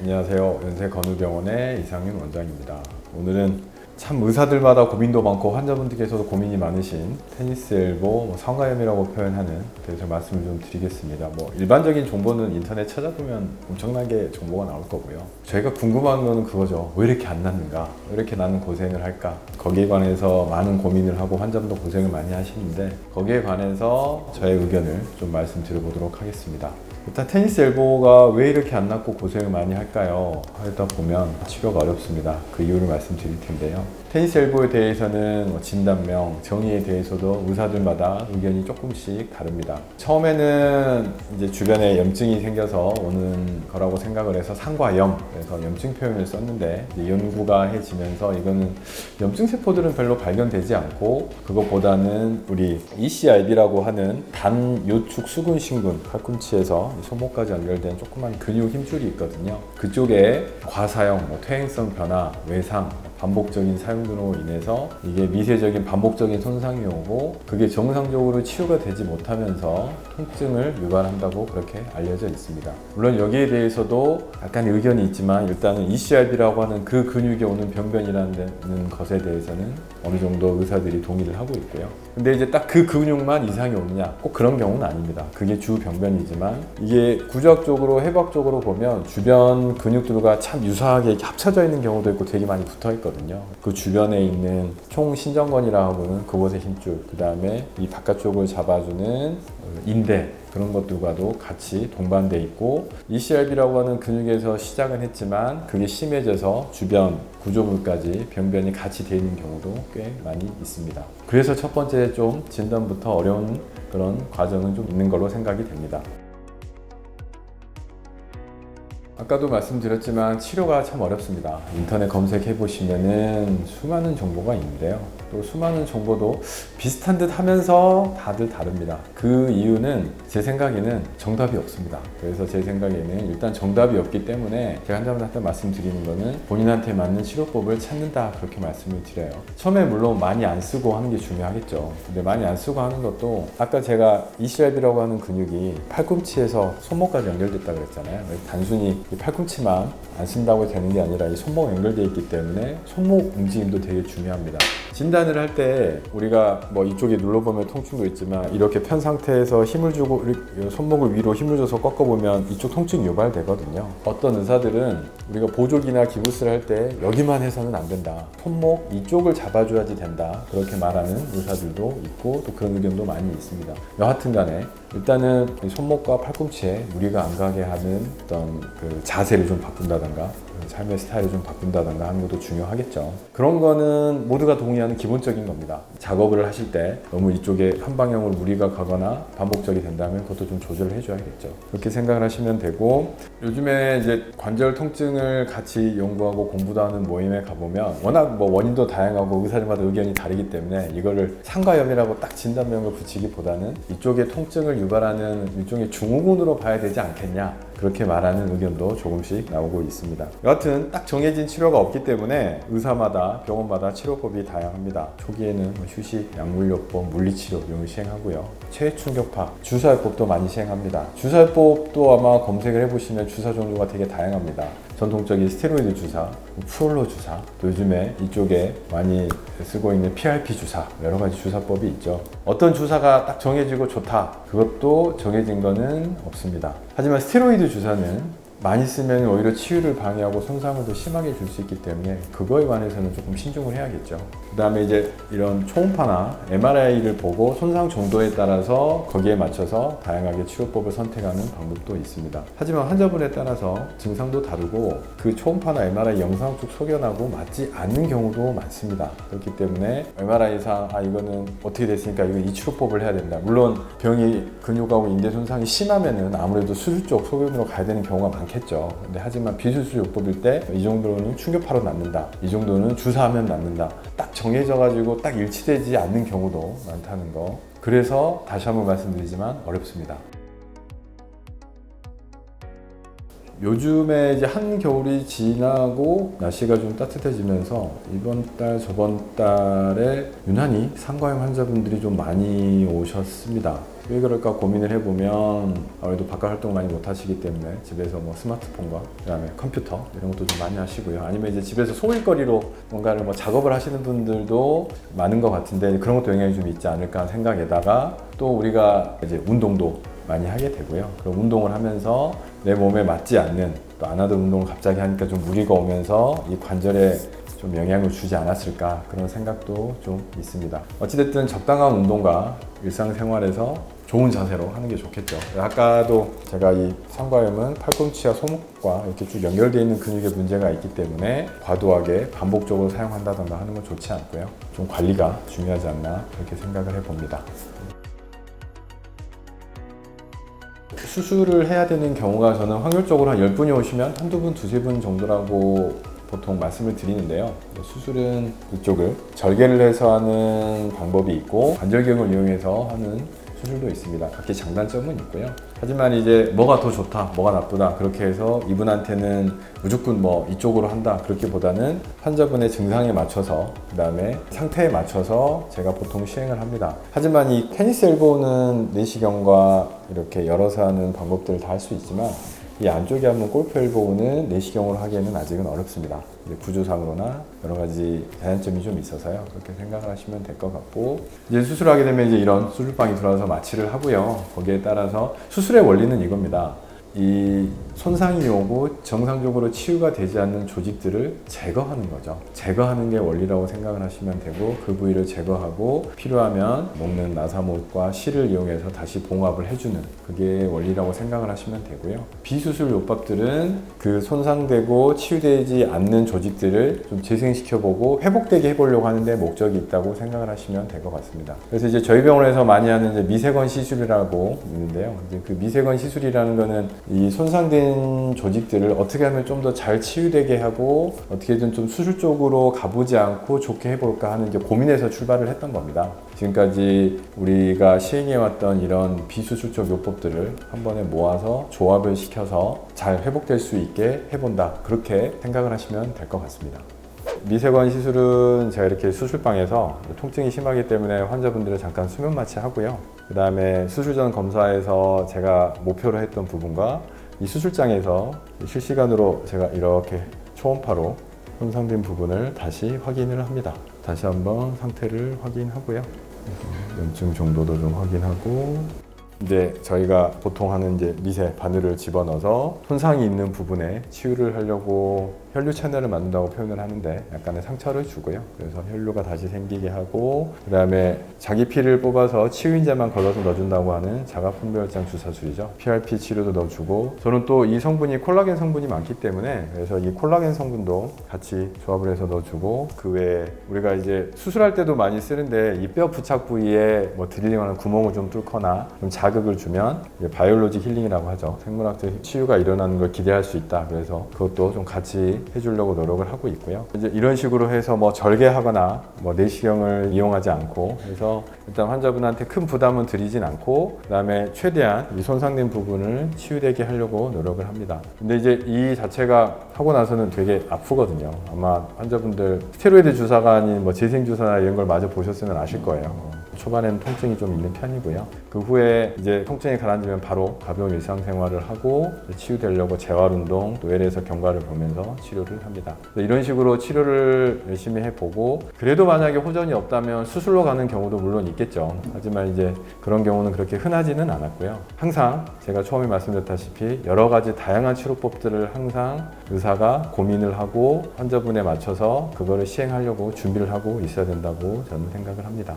안녕하세요. 연세건우병원의 이상윤 원장입니다. 오늘은 참 의사들마다 고민도 많고 환자분들께서도 고민이 많으신 테니스 엘보 성가염이라고 표현하는 그래서 말씀을 좀 드리겠습니다. 일반적인 정보는 인터넷 찾아보면 엄청나게 정보가 나올 거고요. 저희가 궁금한 거는 그거죠. 왜 이렇게 안 낫는가? 왜 이렇게 나는 고생을 할까? 거기에 관해서 많은 고민을 하고 환자분도 고생을 많이 하시는데 거기에 관해서 저의 의견을 좀 말씀드려보도록 하겠습니다. 일단 테니스 엘보가 왜 이렇게 안 낫고 고생을 많이 할까요? 하다 보면 치료가 어렵습니다. 그 이유를 말씀드릴 텐데요. 테니스 엘보에 대해서는 진단명, 정의에 대해서도 의사들마다 의견이 조금씩 다릅니다. 처음에는 이제 주변에 염증이 생겨서 오는 거라고 생각을 해서 상과염, 그래서 염증 표현을 썼는데 이제 연구가 해지면서 이거는 염증 세포들은 별로 발견되지 않고 그것보다는 우리 ECRB라고 하는 단요축 수근 신근 팔꿈치에서 손목까지 연결된 조그만 근육 힘줄이 있거든요. 그쪽에 과사형, 퇴행성 변화, 외상, 반복적인 사용으로 인해서 이게 미세적인 반복적인 손상이 오고 그게 정상적으로 치유가 되지 못하면서 통증을 유발한다고 그렇게 알려져 있습니다. 물론 여기에 대해서도 약간 의견이 있지만 일단은 ECRB라고 하는 그 근육에 오는 병변이라는 것에 대해서는 어느 정도 의사들이 동의를 하고 있고요. 근데 이제 딱 그 근육만 이상이 오느냐? 꼭 그런 경우는 아닙니다. 그게 주 병변이지만 이게 구조학적으로 해부학적으로 보면 주변 근육들과 참 유사하게 합쳐져 있는 경우도 있고 되게 많이 붙어 있거든요. 그 주변에 있는 총신전건이라고 하는 그곳의 힘줄, 그 다음에 이 바깥쪽을 잡아주는 인대 그런 것들과도 같이 동반돼 있고 ECRB라고 하는 근육에서 시작은 했지만 그게 심해져서 주변 구조물까지 병변이 같이 되어 있는 경우도 꽤 많이 있습니다. 그래서 첫 번째 좀 진단부터 어려운 그런 과정은 좀 있는 걸로 생각이 됩니다. 아까도 말씀드렸지만 치료가 참 어렵습니다. 인터넷 검색해 보시면은 수많은 정보가 있는데요. 또 수많은 정보도 비슷한 듯 하면서 다들 다릅니다. 그 이유는 제 생각에는 정답이 없습니다. 그래서 제 생각에는 일단 정답이 없기 때문에 제가 환자분한테 말씀드리는 거는 본인한테 맞는 치료법을 찾는다 그렇게 말씀을 드려요. 처음에 물론 많이 안 쓰고 하는 게 중요하겠죠. 근데 많이 안 쓰고 하는 것도 아까 제가 ECRB라고 하는 근육이 팔꿈치에서 손목까지 연결됐다고 그랬잖아요. 단순히 이 팔꿈치만 안 쓴다고 되는 게 아니라 이 손목 연결되어 있기 때문에 손목 움직임도 되게 중요합니다. 진단을 할 때 우리가 이쪽에 눌러보면 통증도 있지만 이렇게 편 상태에서 힘을 주고 손목을 위로 힘을 줘서 꺾어보면 이쪽 통증이 유발되거든요. 어떤 의사들은 우리가 보조기나 기부스를 할 때 여기만 해서는 안 된다. 손목 이쪽을 잡아줘야지 된다. 그렇게 말하는 의사들도 있고 또 그런 의견도 많이 있습니다. 여하튼 간에 일단은 손목과 팔꿈치에 무리가 안 가게 하는 어떤 그 자세를 좀 바꾼다던가 삶의 스타일을 좀 바꾼다던가 하는 것도 중요하겠죠. 그런 거는 모두가 동의하는 기본적인 겁니다. 작업을 하실 때 너무 이쪽에 한 방향으로 무리가 가거나 반복적이 된다면 그것도 좀 조절을 해줘야겠죠. 그렇게 생각을 하시면 되고 요즘에 이제 관절 통증을 같이 연구하고 공부도 하는 모임에 가보면 워낙 원인도 다양하고 의사들마다 의견이 다르기 때문에 이거를 상과염이라고 딱 진단명을 붙이기보다는 이쪽에 통증을 유발하는 일종의 증후군으로 봐야 되지 않겠냐 그렇게 말하는 의견도 조금씩 나오고 있습니다. 여하튼 딱 정해진 치료가 없기 때문에 의사마다 병원마다 치료법이 다양합니다. 초기에는 휴식, 약물요법, 물리치료 이런 걸 시행하고요. 체외충격파, 주사요법도 많이 시행합니다. 주사요법도 아마 검색을 해보시면 주사 종류가 되게 다양합니다. 전통적인 스테로이드 주사, 프롤로 주사, 또 요즘에 이쪽에 많이 쓰고 있는 PRP 주사, 여러 가지 주사법이 있죠. 어떤 주사가 딱 정해지고 좋다, 그것도 정해진 거는 없습니다. 하지만 스테로이드 주사는 많이 쓰면 오히려 치유를 방해하고 손상을 더 심하게 줄 수 있기 때문에 그거에 관해서는 조금 신중을 해야겠죠. 그 다음에 이제 이런 초음파나 MRI를 보고 손상 정도에 따라서 거기에 맞춰서 다양하게 치료법을 선택하는 방법도 있습니다. 하지만 환자분에 따라서 증상도 다르고 그 초음파나 MRI 영상 쪽 소견하고 맞지 않는 경우도 많습니다. 그렇기 때문에 MRI상 이거는 어떻게 됐으니까 이건 이 치료법을 해야 된다. 물론 병이 근육하고 인대 손상이 심하면은 아무래도 수술 쪽 소견으로 가야 되는 경우가 많겠죠. 근데 하지만 비수술 요법일 때 이 정도는 충격파로 낫는다, 이 정도는 주사하면 낫는다, 딱 정해져 가지고 딱 일치되지 않는 경우도 많다는 거. 그래서 다시 한번 말씀드리지만 어렵습니다. 요즘에 이제 한겨울이 지나고 날씨가 좀 따뜻해지면서 이번 달, 저번 달에 유난히 상과염 환자분들이 좀 많이 오셨습니다. 왜 그럴까 고민을 해보면 아무래도 바깥 활동을 많이 못 하시기 때문에 집에서 뭐 스마트폰과 그다음에 컴퓨터 이런 것도 좀 많이 하시고요. 아니면 이제 집에서 소일거리로 뭔가를 뭐 작업을 하시는 분들도 많은 것 같은데 그런 것도 영향이 좀 있지 않을까 생각에다가 또 우리가 이제 운동도 많이 하게 되고요. 그럼 운동을 하면서 내 몸에 맞지 않는 또 안 하던 운동을 갑자기 하니까 좀 무리가 오면서 이 관절에 좀 영향을 주지 않았을까 그런 생각도 좀 있습니다. 어찌됐든 적당한 운동과 일상생활에서 좋은 자세로 하는 게 좋겠죠. 아까도 제가 이 상과염은 팔꿈치와 손목과 이렇게 쭉 연결되어 있는 근육에 문제가 있기 때문에 과도하게 반복적으로 사용한다던가 하는 건 좋지 않고요. 좀 관리가 중요하지 않나 그렇게 생각을 해봅니다. 수술을 해야 되는 경우가 저는 확률적으로 한 10분이 오시면 한두 분, 두세 분 정도라고 보통 말씀을 드리는데요. 수술은 이쪽을 절개를 해서 하는 방법이 있고 관절경을 이용해서 하는 수술도 있습니다. 각기 장단점은 있고요. 하지만 이제 뭐가 더 좋다, 뭐가 나쁘다 그렇게 해서 이분한테는 무조건 뭐 이쪽으로 한다 그렇기보다는 환자분의 증상에 맞춰서 그 다음에 상태에 맞춰서 제가 보통 시행을 합니다. 하지만 이 테니스 엘보는 내시경과 이렇게 열어서 하는 방법들을 다 할 수 있지만 이 안쪽에 한번 골프 엘보는 내시경으로 하기에는 아직은 어렵습니다. 이제 구조상으로나 여러 가지 제한점이 좀 있어서요. 그렇게 생각을 하시면 될 것 같고 이제 수술하게 되면 이제 이런 수술방이 들어와서 마취를 하고요. 거기에 따라서 수술의 원리는 이겁니다. 이 손상이 오고 정상적으로 치유가 되지 않는 조직들을 제거하는 거죠. 제거하는 게 원리라고 생각을 하시면 되고 그 부위를 제거하고 필요하면 먹는 나사못과 실을 이용해서 다시 봉합을 해주는 그게 원리라고 생각을 하시면 되고요. 비수술 요법들은 그 손상되고 치유되지 않는 조직들을 좀 재생시켜보고 회복되게 해보려고 하는데 목적이 있다고 생각을 하시면 될 것 같습니다. 그래서 이제 저희 병원에서 많이 하는 이제 미세건 시술이라고 있는데요. 이제 그 미세건 시술이라는 거는 이 손상된 조직들을 어떻게 하면 좀 더 잘 치유되게 하고 어떻게든 좀 수술 쪽으로 가보지 않고 좋게 해볼까 하는 이제 고민에서 출발을 했던 겁니다. 지금까지 우리가 시행해왔던 이런 비수술적 요법들을 한 번에 모아서 조합을 시켜서 잘 회복될 수 있게 해본다. 그렇게 생각을 하시면 될 것 같습니다. 미세관 시술은 제가 이렇게 수술방에서 통증이 심하기 때문에 환자분들을 잠깐 수면 마취하고요. 그 다음에 수술 전 검사에서 제가 목표로 했던 부분과 이 수술장에서 실시간으로 제가 이렇게 초음파로 손상된 부분을 다시 확인을 합니다. 다시 한번 상태를 확인하고요. 염증 정도도 좀 확인하고 이제 저희가 보통 하는 이제 미세 바늘을 집어넣어서 손상이 있는 부분에 치유를 하려고 혈류 채널을 만든다고 표현을 하는데 약간의 상처를 주고요. 그래서 혈류가 다시 생기게 하고 그 다음에 자기 피를 뽑아서 치유인제만 걸어서 넣어준다고 하는 자가분비혈장 주사술이죠. PRP 치료도 넣어주고 저는 또 이 성분이 콜라겐 성분이 많기 때문에 그래서 이 콜라겐 성분도 같이 조합을 해서 넣어주고 그 외에 우리가 이제 수술할 때도 많이 쓰는데 이 뼈 부착 부위에 뭐 드릴링하는 구멍을 좀 뚫거나 좀 자극을 주면 바이올로직 힐링이라고 하죠. 생물학적 치유가 일어나는 걸 기대할 수 있다. 그래서 그것도 좀 같이 해주려고 노력을 하고 있고요. 이제 이런 식으로 해서 뭐 절개하거나 뭐 내시경을 이용하지 않고 그래서 일단 환자분한테 큰 부담은 드리진 않고 그다음에 최대한 이 손상된 부분을 치유되게 하려고 노력을 합니다. 근데 이제 이 자체가 하고 나서는 되게 아프거든요. 아마 환자분들 스테로이드 주사가 아닌 뭐 재생 주사나 이런 걸 마저 보셨으면 아실 거예요. 초반에는 통증이 좀 있는 편이고요. 그 후에 이제 통증이 가라앉으면 바로 가벼운 일상생활을 하고 치유되려고 재활운동, 또 외래에서 경과를 보면서 치료를 합니다. 이런 식으로 치료를 열심히 해보고 그래도 만약에 호전이 없다면 수술로 가는 경우도 물론 있겠죠. 하지만 이제 그런 경우는 그렇게 흔하지는 않았고요. 항상 제가 처음에 말씀드렸다시피 여러 가지 다양한 치료법들을 항상 의사가 고민을 하고 환자분에 맞춰서 그거를 시행하려고 준비를 하고 있어야 된다고 저는 생각을 합니다.